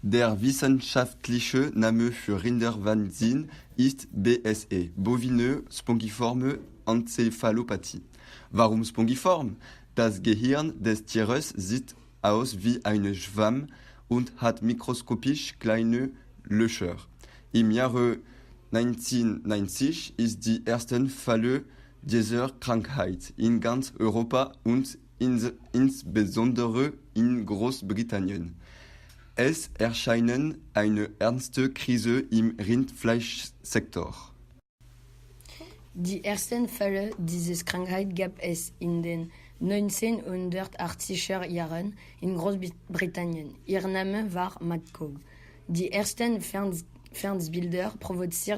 Der wissenschaftliche Name für Rinderwahnsinn ist BSE, bovine spongiforme Enzephalopathie. Warum spongiform? Das Gehirn des Tieres sieht aus wie ein Schwamm und hat mikroskopisch kleine Löcher. Im Jahre 1990 ist die erste Falle dieser Krankheit in ganz Europa und insbesondere in Großbritannien. Es erscheinen eine ernste Krise im Rindfleischsektor. Die ersten Fälle dieser Krankheit gab es in den 1980er Jahren in Großbritannien. Ihr Name war Mad Cow. Die ersten Fernsehbilder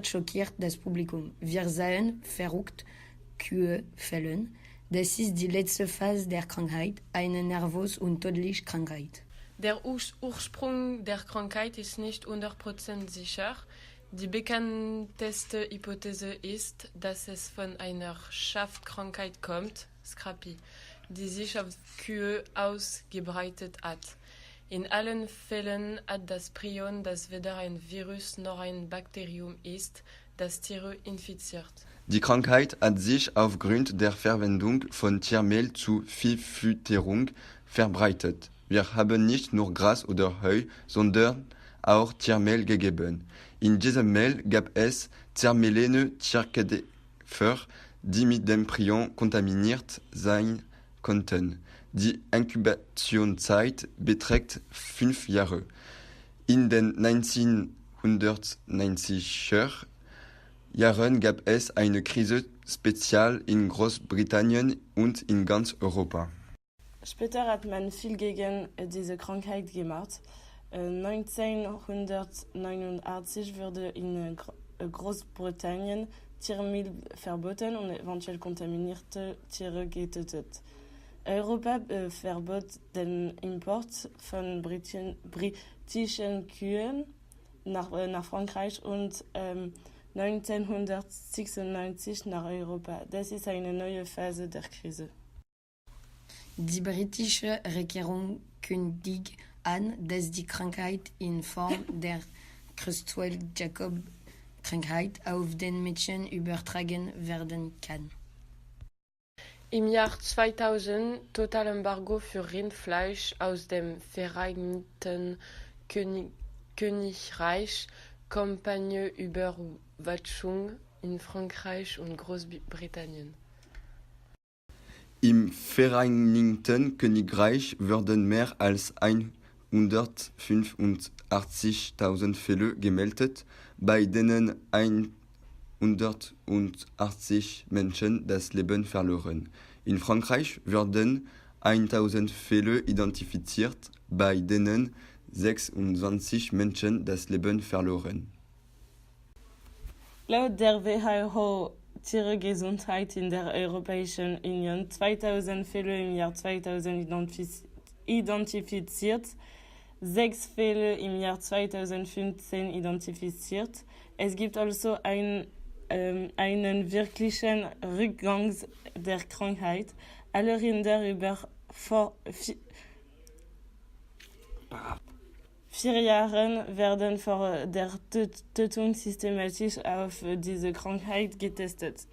schockiert das Publikum. Wir sahen verrückt Kühe fällen. Das ist die letzte Phase der Krankheit, eine nervös und tödliche Krankheit. Der Ursprung der Krankheit ist nicht 100% sicher. Die bekannteste Hypothese ist, dass es von einer Schafkrankheit kommt, Scrapie, die sich auf Kühe ausgebreitet hat. In allen Fällen hat das Prion, das weder ein Virus noch ein Bakterium ist, das Tiere infiziert. Die Krankheit hat sich aufgrund der Verwendung von Tiermehl zur Viehfütterung verbreitet. Wir haben nicht nur Gras oder Heu, sondern auch Tiermehl gegeben. In diesem Mehl gab es zermehlene Tierkäfer, die mit dem Prion kontaminiert sein konnten. Die Inkubationszeit beträgt 5 Jahre. In den 1990er Jahren gab es eine Krise speziell in Großbritannien und in ganz Europa. Später hat man viel gegen diese Krankheit gemacht. 1989 wurde in Großbritannien Tiermehl verboten und eventuell kontaminierte Tiere getötet. Europa verbot den Import von britischen Kühen nach Frankreich und 1996 nach Europa. Das ist eine neue Phase der Krise. Die britische Regierung kündigt an, dass die Krankheit in Form der Creutzfeldt-Jakob-Krankheit auf den Menschen übertragen werden kann. Im Jahr 2000 Totalembargo für Rindfleisch aus dem Vereinigten Königreich, Kampagne Überwachung in Frankreich und Großbritannien. Im Vereinigten Königreich wurden mehr als 185.000 Fälle gemeldet, bei denen 180 Menschen das Leben verloren. In Frankreich wurden 1000 Fälle identifiziert, bei denen 26 Menschen das Leben verloren. Laut der WHO Tiergesundheit in der Europäischen Union 2000 Fälle im Jahr 2000 identifiziert, 6 Fälle im Jahr 2015 identifiziert. Es gibt also einen wirklichen Rückgang der Krankheit. Alle Rinder über 4 Jahren werden vor der Tötung systematisch auf diese Krankheit getestet.